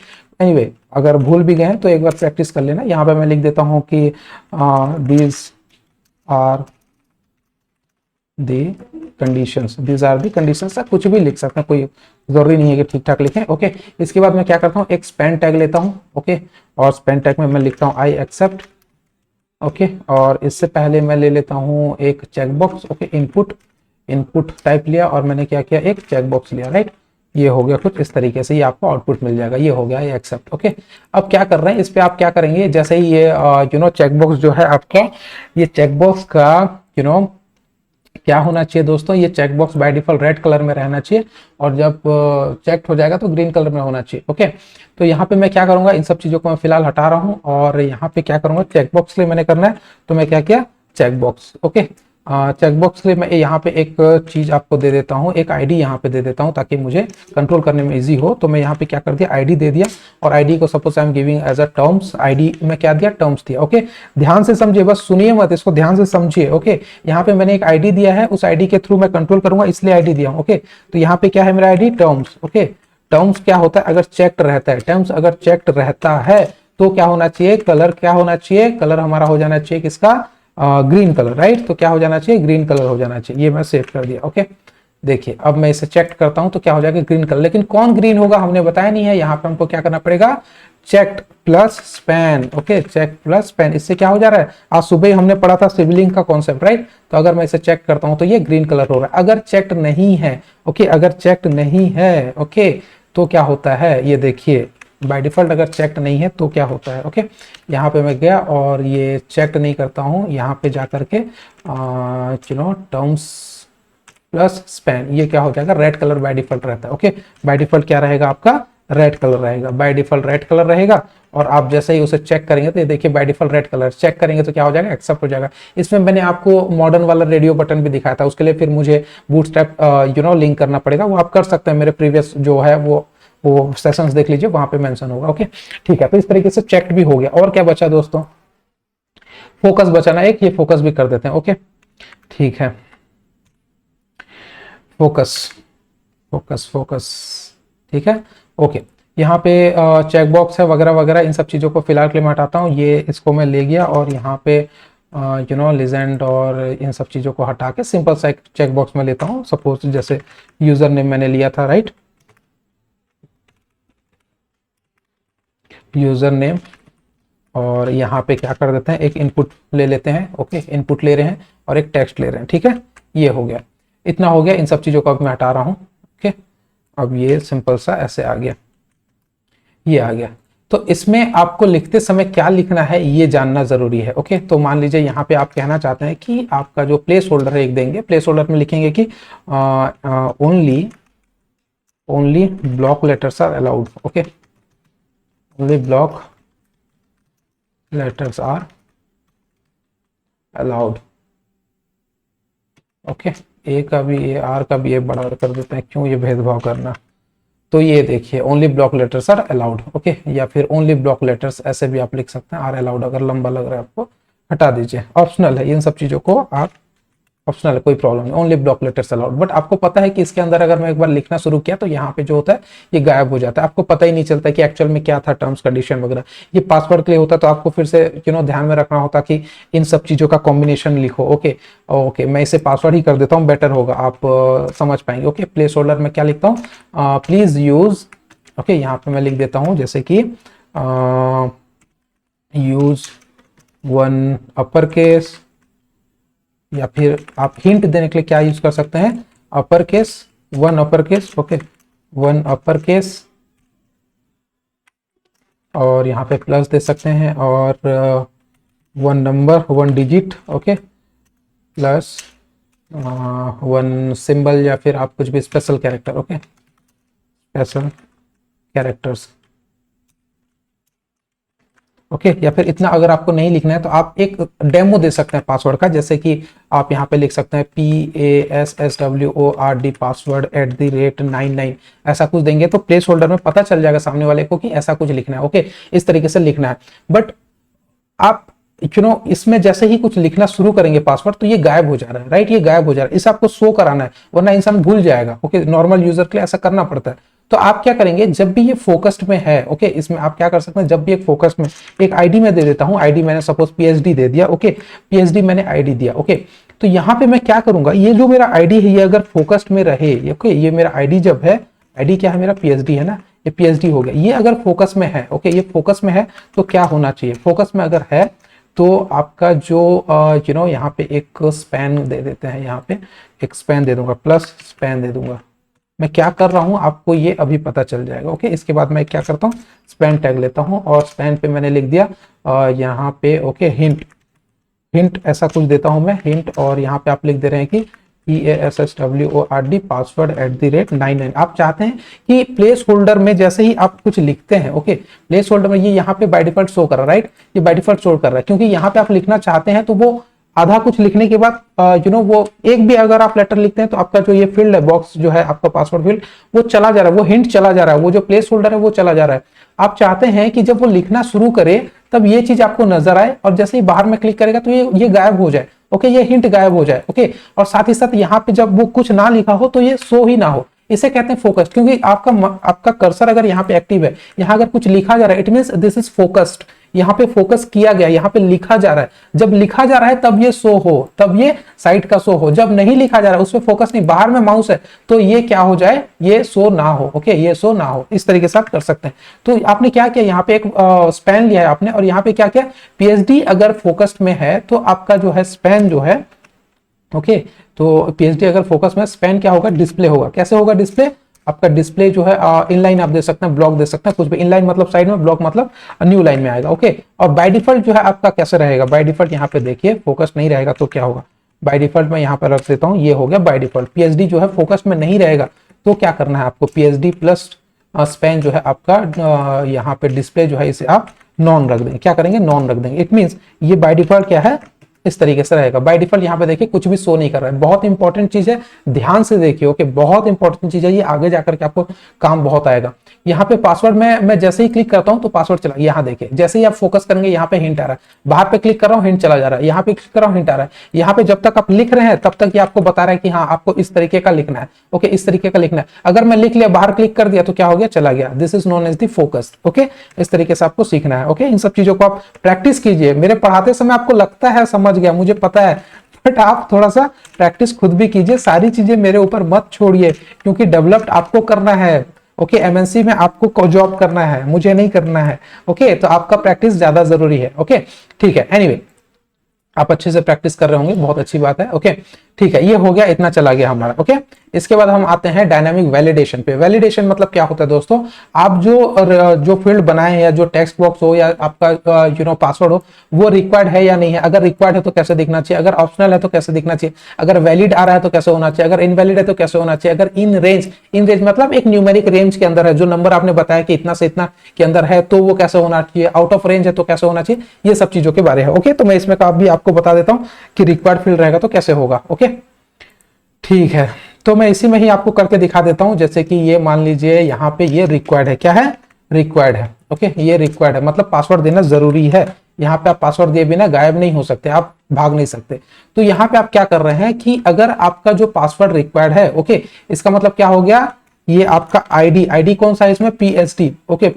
एनीवे अगर भूल भी गए तो एक बार प्रैक्टिस कर लेना। यहाँ पे मैं लिख देता हूँ कि these are the conditions, these are the conditions. कुछ भी लिख सकते हैं, कोई जरूरी नहीं है कि ठीक ठाक लिखें। ओके, इसके बाद मैं क्या करता हूँ, एक स्पेन टैग लेता हूँ। ओके, और स्पेन टैग में मैं लिखता हूँ आई एक्सेप्ट। ओके, और इससे पहले मैं ले लेता हूँ एक चेकबॉक्स। ओके, इनपुट टाइप लिया और मैंने क्या किया, एक चेकबॉक्स लिया, राइट। ये हो गया कुछ इस तरीके से, ये आपको आउटपुट मिल जाएगा। ये हो गया ये एक्सेप्ट। ओके, अब क्या कर रहे हैं, इस पे आप क्या करेंगे, जैसे ही ये चेकबॉक्स जो है आपका, ये चेकबॉक्स का क्या होना चाहिए दोस्तों, ये checkbox bye default red colour में रहना चाहिए, और जब चेक हो जाएगा तो ग्रीन कलर में होना चाहिए। ओके, तो यहाँ पे मैं क्या करूंगा, इन सब चीजों को मैं फिलहाल हटा रहा हूँ, और यहाँ पे क्या करूंगा, चेकबॉक्स के लिए मैंने करना है, तो मैं क्या किया, चेकबॉक्स। ओके, चेकबॉक्स के लिए मैं यहाँ पे एक चीज आपको दे देता हूँ, एक आईडी यहाँ पे दे देता हूँ ताकि मुझे कंट्रोल करने में इजी हो। तो मैं यहाँ पे क्या कर दिया, आईडी दे दिया, और आईडी को suppose I am giving as a terms, ID में क्या दिया, टर्म्स दिया। ओके, ध्यान से समझिए, बस सुनिए मत, इसको ध्यान से समझिए। ओके, यहाँ पे मैंने एक आईडी दिया है, उस आईडी के थ्रू मैं कंट्रोल करूंगा, इसलिए आईडी दिया हूँ। ओके, तो यहाँ पे क्या है मेरा आईडी, टर्म्स। ओके, टर्म्स क्या होता है, अगर चेक्ड रहता है, टर्म्स अगर चेक्ड रहता है तो क्या होना चाहिए, कलर क्या होना चाहिए, कलर हमारा हो जाना चाहिए किसका, ग्रीन कलर, राइट। तो क्या हो जाना चाहिए, ग्रीन कलर हो जाना चाहिए। ये मैं सेव कर दिया। ओके, देखिए अब मैं इसे चेक करता हूं तो क्या हो जाएगा, ग्रीन कलर। लेकिन कौन ग्रीन होगा हमने बताया नहीं है, यहाँ पे हमको क्या करना पड़ेगा, checked plus span. Okay, check plus span, इससे क्या हो जा रहा है, आज सुबह ही हमने पढ़ा था सिबलिंग का कॉन्सेप्ट, राइट। तो अगर मैं इसे चेक करता हूं तो ये ग्रीन कलर हो रहा है। अगर चेक्ड नहीं है, ओके, अगर चेक्ड नहीं है, ओके, तो क्या होता है, ये देखिए बाय डिफॉल्ट अगर चेक्ड नहीं है तो क्या होता है। ओके, यहाँ पे मैं गया और ये चेक्ड नहीं करता हूँ, यहाँ पे जा करके टर्म्स प्लस स्पैन, ये क्या हो जाएगा, रेड कलर बाय डिफॉल्ट रहता है। ओके, बाय डिफॉल्ट क्या रहेगा आपका, रेड कलर रहेगा, बाय डिफॉल्ट रेड कलर रहेगा। और आप जैसे ही उसे चेक करेंगे तो ये देखिए by default red colour, check करेंगे तो क्या हो जाएगा, एक्सेप्ट हो जाएगा। इसमें मैंने आपको मॉडर्न वाला रेडियो बटन भी दिखाया था, उसके लिए फिर मुझे बूटस्ट्रैप लिंक करना पड़ेगा, वो आप कर सकते हैं, मेरे प्रीवियस जो है वो सेशंस देख लीजिए, वहां पे मेंशन होगा। ओके, ठीक है, तो इस तरीके से चेक भी हो गया। और क्या बचा दोस्तों, फोकस बचाना एक, ये फोकस भी कर देते हैं। ओके, ठीक है, फोकस फोकस फोकस, ठीक है। ओके, यहाँ पे चेक बॉक्स है वगैरह वगैरह, इन सब चीज़ों को फिलहाल के लिए मैं हटाता हूँ। ये इसको मैं ले गया और यहाँ पे लिजेंड और इन सब चीज़ों को हटा के सिंपल सा एक चेक बॉक्स में लेता हूँ। सपोज जैसे यूजर नेम मैंने लिया था, राइट, यूजर नेम, और यहाँ पे क्या कर देते हैं, एक इनपुट ले लेते हैं। ओके, इनपुट ले रहे हैं और एक टेक्स्ट ले रहे हैं, ठीक है। ये हो गया, इतना हो गया। इन सब चीज़ों को अब मैं हटा रहा हूँ। ओके, अब ये सिंपल सा ऐसे आ गया, ये आ गया। तो इसमें आपको लिखते समय क्या लिखना है ये जानना जरूरी है। ओके, तो मान लीजिए यहाँ पे आप कहना चाहते हैं कि आपका जो प्लेस होल्डर है एक देंगे, प्लेस होल्डर में लिखेंगे कि only block letters are allowed. Okay, only block letters are allowed. Okay, A का भी ए, आर का भी ए बड़ा कर देते हैं, क्यों ये भेदभाव करना। तो ये देखिए only block letters are allowed. Okay, या फिर ओनली ब्लॉक लेटर्स ऐसे भी आप लिख सकते हैं, आर अलाउड अगर लंबा लग रहा है आपको हटा दीजिए, ऑप्शनल है, इन सब चीजों को आप ऑप्शनल है, कोई प्रॉब्लम नहीं, only block letters allowed. But आपको पता है कि इसके अंदर अगर मैं एक बार लिखना शुरू किया तो यहाँ पे जो होता है ये गायब हो जाता है, आपको पता ही नहीं चलता कि एक्चुअल में क्या था, टर्म्स कंडीशन वगैरह। ये पासवर्ड के लिए होता है, तो आपको फिर से ध्यान में रखना होता कि इन सब चीजों का कॉम्बिनेशन लिखो। ओके ओके, मैं इसे पासवर्ड ही कर देता हूँ, बेटर होगा, आप समझ पाएंगे। ओके, प्लेस होल्डर में क्या लिखता हूँ, प्लीज यूज। ओके, यहाँ पे मैं लिख देता हूँ जैसे कि यूज वन अपर केस, या फिर आप हिंट देने के लिए क्या यूज कर सकते हैं, upper case, one upper case. Okay, one upper case, और यहाँ पे प्लस दे सकते हैं, और one number, one digit. Okay, plus one symbol, या फिर आप कुछ भी special character. Okay, special characters. Okay, या फिर इतना अगर आपको नहीं लिखना है तो आप एक डेमो दे सकते हैं पासवर्ड का, जैसे कि आप यहाँ पे लिख सकते हैं PASSWORD पासवर्ड @99, ऐसा कुछ देंगे तो प्लेस होल्डर में पता चल जाएगा सामने वाले को कि ऐसा कुछ लिखना है। ओके, इस तरीके से लिखना है। बट आप इसमें जैसे ही कुछ लिखना शुरू करेंगे पासवर्ड तो ये गायब हो जा रहा है, राइट, ये गायब हो जा रहा है, इसे आपको शो कराना है, वरना इंसान भूल जाएगा। ओके, नॉर्मल यूजर के लिए ऐसा करना पड़ता है। तो आप क्या करेंगे, जब भी ये फोकस्ड में है, ओके, इसमें आप क्या कर सकते हैं, जब भी एक फोकस्ड में एक आईडी मैं दे देता हूं, आईडी मैंने सपोज पीएचडी दे दिया, ओके, पीएचडी मैंने आईडी दिया, ओके, तो यहां पे मैं क्या करूंगा, ये जो मेरा आईडी है ये अगर फोकस्ड में रहे, ओके, ये मेरा आईडी जब है, आईडी क्या है मेरा, पीएचडी है ना, ये पीएचडी हो गया, ये अगर फोकस में है, ओके, ये फोकस में है तो क्या होना चाहिए, फोकस में अगर है तो आपका जो यहाँ पे एक स्पैन दे देते हैं, यहाँ पे एक स्पैन दे दूंगा, प्लस स्पैन दे दूंगा। मैं क्या कर रहा हूं आपको ये अभी पता चल जाएगा, ओके। इसके बाद मैं क्या करता हूँ, स्पैन टैग लेता हूं और स्पैन पे मैंने लिख दिया यहाँ पे, ओके, हिंट, हिंट ऐसा कुछ देता हूं मैं, हिंट, और यहाँ पे आप लिख दे रहे हैं कि PASSWORD पासवर्ड @99। आप चाहते हैं कि प्लेस होल्डर में जैसे ही आप कुछ लिखते हैं, ओके, प्लेस होल्डर में ये यहाँ पे बाय डिफॉल्ट शो कर रहा है, राइट, ये बाय डिफॉल्ट शो कर रहा है, क्योंकि यहाँ पे आप लिखना चाहते हैं तो वो आधा कुछ लिखने के बाद वो एक भी अगर आप लेटर लिखते हैं तो आपका जो ये फील्ड है, बॉक्स जो है आपका पासवर्ड फील्ड, वो चला जा रहा है, वो हिंट चला जा रहा है, वो जो प्लेस होल्डर है वो चला जा रहा है। आप चाहते हैं कि जब वो लिखना शुरू करे तब ये चीज आपको नजर आए, और जैसे ही बाहर में क्लिक करेगा तो ये गायब हो जाए, ओके, ये हिंट गायब हो जाए, ओके, और साथ ही साथ यहाँ पे जब वो कुछ ना लिखा हो तो ये शो ही ना हो, इसे कहते हैं फोकस्ड, क्योंकि आपका कर्सर अगर यहाँ पे एक्टिव है, यहाँ अगर कुछ लिखा जा रहा है, it means this is focused, यहाँ पे फोकस किया गया, यहाँ पे लिखा जा रहा है, जब लिखा जा रहा है तब ये शो हो, तब ये साइट का शो हो, जब नहीं लिखा जा रहा है, उसमें फोकस नहीं, बाहर में माउस है, तो ये क्या हो जाए, ये शो ना हो, ओके, ये शो ना हो, इस तरीके से आप कर सकते हैं। तो आपने क्या किया, यहाँ पे एक स्पैन लिया है आपने, और यहाँ पे क्या किया, पीएचडी अगर फोकस्ड में है तो आपका जो है स्पैन जो है, ओके, तो पीएचडी अगर फोकस में, स्पैन क्या होगा, डिस्प्ले होगा, कैसे होगा डिस्प्ले, आपका डिस्प्ले जो है इनलाइन आप दे सकते हैं, ब्लॉक दे सकते हैं, कुछ भी, इनलाइन मतलब साइड में, ब्लॉक मतलब न्यू लाइन में आएगा, ओके। और बाय डिफॉल्ट जो है आपका कैसे रहेगा, बाय डिफॉल्ट यहाँ पे देखिए फोकस नहीं रहेगा तो क्या होगा, बाय डिफॉल्ट मैं यहाँ पर रख देता हूँ, ये हो गया बाय डिफॉल्ट, पीएचडी जो है फोकस में नहीं रहेगा तो क्या करना है आपको, पीएचडी प्लस स्पैन जो है आपका यहाँ पे डिस्प्ले जो है इसे आप नॉन रख देंगे, क्या करेंगे, नॉन रख देंगे, इट मींस ये बाय डिफॉल्ट क्या है, इस तरीके से रहेगा। बाय डिफॉल्ट यहाँ पे देखिए कुछ भी शो नहीं कर रहा है, बहुत इंपॉर्टेंट चीज है, ध्यान से देखिए, ओके, बहुत इंपॉर्टेंट चीज है ये, आगे जाकर के आपको काम बहुत आएगा। यहाँ पे पासवर्ड में मैं जैसे ही क्लिक करता हूँ तो पासवर्ड चला, यहाँ देखिए जैसे ही आप फोकस करेंगे यहाँ पे हिंट आ रहा है, बाहर पे क्लिक कर रहा हूँ हिंट चला जा रहा है, यहाँ पे क्लिक कर रहा हूँ हिंट आ रहा है, यहाँ पे जब तक आप लिख रहे हैं तब तक ये आपको बता रहा है कि हाँ आपको इस तरीके का लिखना है, ओके, इस तरीके का लिखना है। अगर मैं लिख लिया, बाहर क्लिक कर दिया तो क्या हो गया, चला गया, this is known as the focus, okay, इस तरीके से आपको सीखना है, ओके। इन सब चीजों को आप प्रैक्टिस कीजिए, मेरे पढ़ाते समय आपको लगता है समझ गया, मुझे पता है, बट आप थोड़ा सा प्रैक्टिस खुद भी कीजिए, सारी चीजें मेरे ऊपर मत छोड़िए, क्योंकि डेवलप्ड आपको करना है, ओके, एमएनसी में आपको जॉब करना है, मुझे नहीं करना है, ओके, तो आपका प्रैक्टिस ज्यादा जरूरी है, ओके, ठीक है। एनीवे आप अच्छे से प्रैक्टिस कर रहे होंगे, बहुत अच्छी बात है, ओके, ठीक है, ये हो गया, इतना चला गया हमारा, ओके। इसके बाद हम आते हैं डायनामिक वैलिडेशन पे। वैलिडेशन मतलब क्या होता है दोस्तों, आप जो फील्ड बनाए हैं या जो टेक्स्ट बॉक्स हो या आपका पासवर्ड हो, वो रिक्वायर्ड है या नहीं है, अगर रिक्वायर्ड है तो कैसे दिखना चाहिए, अगर ऑप्शनल है तो कैसे दिखना चाहिए, अगर वैलिड आ रहा है तो कैसे होना चाहिए, अगर इनवैलिड है तो कैसे होना चाहिए, अगर इन रेंज मतलब एक न्यूमेरिक रेंज के अंदर है, जो नंबर आपने बताया कि इतना से इतना के अंदर है तो वो कैसे होना चाहिए, आउट ऑफ रेंज है तो कैसे होना चाहिए, ये सब चीजों के बारे है, ओके। तो मैं इसमें भी आपको बता देता हूं कि रिक्वायर्ड फील्ड रहेगा तो कैसे होगा, ओके, ठीक है। तो मैं इसी में ही आपको करके दिखा देता हूं, जैसे कि ये मान लीजिए यहाँ पे ये रिक्वायर्ड है, क्या है, रिक्वायर्ड है, ओके, ये रिक्वायर्ड है, मतलब पासवर्ड देना जरूरी है, यहाँ पे आप पासवर्ड दिए बिना गायब नहीं हो सकते, आप भाग नहीं सकते। तो यहाँ पे आप क्या कर रहे हैं कि अगर आपका जो पासवर्ड रिक्वायर्ड है, ओके, इसका मतलब क्या हो गया, ये आपका आईडी कौन सा है इसमें, पीएचडी, ओके,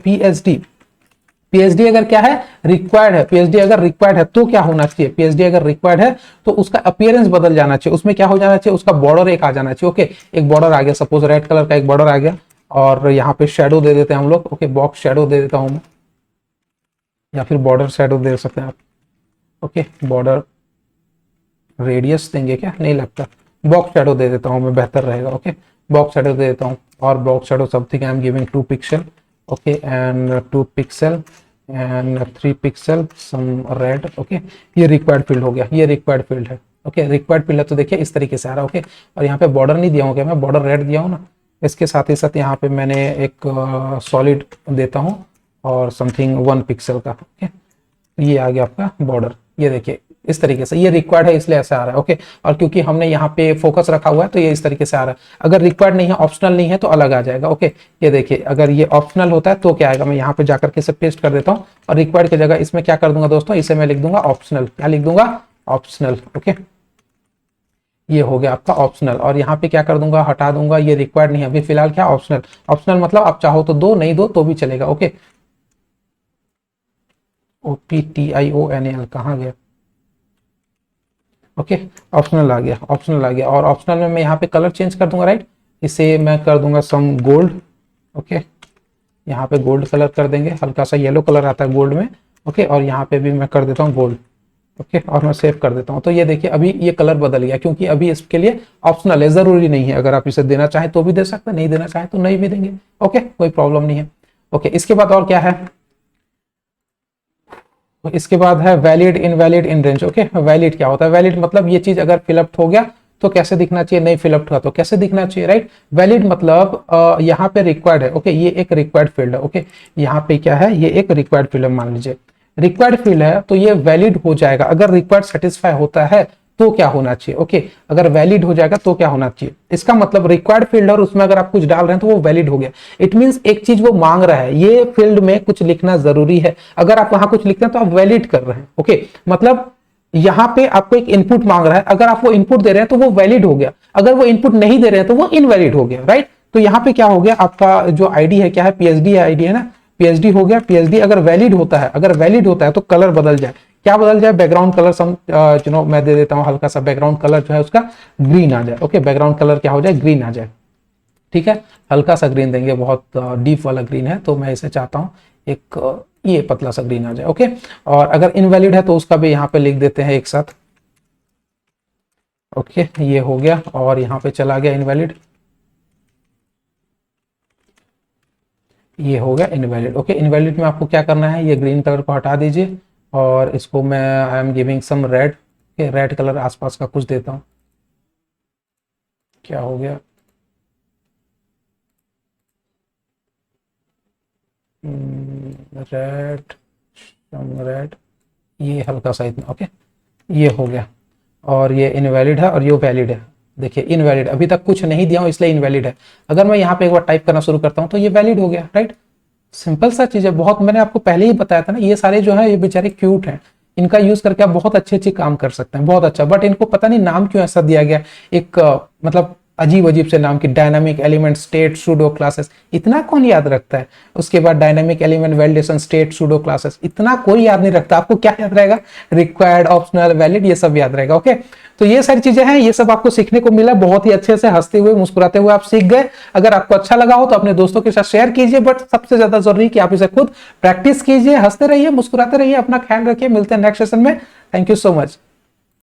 पीएचडी अगर क्या है, रिक्वायर्ड है, पीएचडी अगर रिक्वायर्ड है तो क्या होना चाहिए, पीएचडी अगर रिक्वायर्ड है तो उसका अपीयरेंस बदल जाना चाहिए, उसमें क्या हो जाना चाहिए, उसका बॉर्डर एक आ जाना चाहिए, ओके, एक बॉर्डर आ गया, सपोज रेड कलर का एक बॉर्डर आ गया, और यहाँ पे शेडो दे देते हैं हम लोग, ओके, बॉक्स शेडो दे देता हूं मैं, या फिर बॉर्डर शेडो दे सकते हैं आप, ओके, बॉर्डर रेडियस देंगे क्या, नहीं लगता, बॉक्स शेडो दे देता हूं मैं, बेहतर रहेगा, ओके, बॉक्स शेडो दे देता हूं, और box shadow something I am giving 2 pixel, okay, and 2 pixel and 3 pixel some red, okay, ये रिक्वायर्ड फील्ड हो गया, ये रिक्वायर्ड फील्ड है, ओके, रिक्वायर्ड फील्ड है तो देखिए इस तरीके से आ रहा है, ओके, और यहाँ पे बॉर्डर नहीं दिया हूँ क्या, मैं बॉर्डर रेड दिया हूँ ना, इसके साथ ही साथ यहाँ पे मैंने एक सॉलिड देता हूँ और समथिंग 1 पिक्सल का, ओके, ये आ गया आपका बॉर्डर, ये देखिए इस तरीके से, ये रिक्वायर्ड है इसलिए ऐसा आ रहा है, ओके, और क्योंकि हमने यहाँ पे फोकस रखा हुआ है तो ये इस तरीके से आ रहा है। अगर रिक्वायर्ड नहीं है, ऑप्शनल नहीं है तो अलग आ जाएगा, ओके, ये देखिए अगर ये ऑप्शनल होता है तो क्या आएगा, मैं यहाँ पे जाकर के इसे पेस्ट कर देता हूँ, और रिक्वायर्ड की जगह इसमें क्या कर दूंगा दोस्तों, इसे मैं लिख दूंगा ऑप्शनल, क्या लिख दूंगा, ऑप्शनल, ओके, ये हो गया आपका ऑप्शनल, और यहाँ पे क्या कर दूंगा, हटा दूंगा, ये रिक्वायर्ड नहीं है अभी फिलहाल, क्या ऑप्शनल। ऑप्शनल मतलब आप चाहो तो दो, नहीं दो तो भी चलेगा। ओके, OPTIONAL कहाँ गया, ओके, ऑप्शनल आ गया, ऑप्शनल आ गया। और ऑप्शनल में मैं यहाँ पे कलर चेंज कर दूंगा, राइट, इसे मैं कर दूंगा सम गोल्ड। ओके, यहाँ पे गोल्ड कलर कर देंगे, हल्का सा येलो कलर आता है गोल्ड में। ओके, और यहाँ पे भी मैं कर देता हूँ गोल्ड। ओके, और मैं सेव कर देता हूँ। तो ये देखिए अभी ये कलर बदल गया, क्योंकि अभी इसके लिए ऑप्शनल है, जरूरी नहीं है। अगर आप इसे देना चाहें तो भी दे सकते हैं, नहीं देना चाहें तो नहीं भी देंगे। ओके, कोई प्रॉब्लम नहीं है। ओके, इसके बाद और क्या है, तो इसके बाद है valid invalid in range. Okay, valid क्या होता है, वैलिड मतलब ये चीज अगर फिलअप हो गया तो कैसे दिखना चाहिए, नहीं फिलअप हुआ तो कैसे दिखना चाहिए, राइट। वैलिड मतलब यहाँ पे रिक्वायर्ड है। ओके, ये एक रिक्वायर्ड फील्ड है। ओके, यहाँ पे क्या है, ये एक रिक्वायर्ड फील्ड है, मान लीजिए रिक्वायर्ड फील्ड है, तो ये वैलिड हो जाएगा अगर रिक्वायर्ड सेटिस्फाई होता है तो क्या होना चाहिए। ओके, अगर वैलिड हो जाएगा तो क्या होना चाहिए, इसका मतलब रिक्वायर्ड फील्ड और उसमें अगर आप कुछ डाल रहे हैं तो वो वैलिड हो गया। इट मींस एक चीज वो मांग रहा है, ये फील्ड में कुछ लिखना जरूरी है, अगर आप वहां कुछ लिखते हैं तो आप वैलिड कर रहे हैं। ओके, मतलब यहाँ पे आपको एक इनपुट मांग रहा है, अगर आप वो इनपुट दे रहे हैं तो वो वैलिड हो गया, अगर वो इनपुट नहीं दे रहे हैं तो वो इनवैलिड हो गया, राइट। तो यहाँ पे क्या हो गया, आपका जो आईडी है क्या है, पीएचडी आईडी है ना, पीएचडी हो गया। पीएचडी अगर वैलिड होता है, अगर वैलिड होता है तो कलर बदल जाए, क्या बदल जाए, बैकग्राउंड कलर सम मैं दे देता हूं हल्का सा, बैकग्राउंड कलर जो है उसका ग्रीन आ जाए। ओके, बैकग्राउंड कलर क्या हो जाए, ग्रीन आ जाए। ठीक है, हल्का सा ग्रीन देंगे, बहुत डीप वाला ग्रीन है तो मैं इसे चाहता हूं एक ये पतला सा ग्रीन आ जाए। ओके, और अगर इनवैलिड है तो उसका भी यहाँ पे लिख देते हैं एक साथ। ओके, ये हो गया, और यहाँ पे चला गया इनवैलिड, ये हो गया इनवैलिड। ओके, इनवैलिड में आपको क्या करना है, ये ग्रीन कलर को हटा दीजिए और इसको मैं I am giving some red. Red colour आसपास का कुछ देता हूं, क्या हो गया, रेड, सम रेड, ये हल्का सा इतना। ओके, ये हो गया, और ये इनवैलिड है और ये वैलिड है। देखिए इनवैलिड, अभी तक कुछ नहीं दिया हूं इसलिए इनवैलिड है। अगर मैं यहाँ पे एक बार टाइप करना शुरू करता हूं तो ये वैलिड हो गया, राइट। सिंपल सा चीज है बहुत, मैंने आपको पहले ही बताया था ना, ये सारे जो है ये बेचारे क्यूट हैं, इनका यूज करके आप बहुत अच्छे अच्छे काम कर सकते हैं, बहुत अच्छा। बट इनको पता नहीं नाम क्यों ऐसा दिया गया, एक मतलब अजीब अजीब से नाम की, dynamic element state pseudo classes, इतना कौन याद रखता है। उसके बाद dynamic element validation state pseudo classes, इतना कोई याद नहीं रखता। आपको क्या याद रहेगा, रिक्वायर्ड, ऑप्शनल, वैलिड, ये सब याद रहेगा। ओके, तो ये सारी चीजें हैं, ये सब आपको सीखने को मिला, बहुत ही अच्छे से हंसते हुए मुस्कुराते हुए आप सीख गए। अगर आपको अच्छा लगा हो तो अपने दोस्तों के साथ शेयर कीजिए, बट सबसे ज्यादा जरूरी कि आप इसे खुद प्रैक्टिस कीजिए। हंसते रहिए, मुस्कुराते रहिए, अपना ख्याल रखिए, मिलते हैं नेक्स्ट सेशन में। Thank you so much.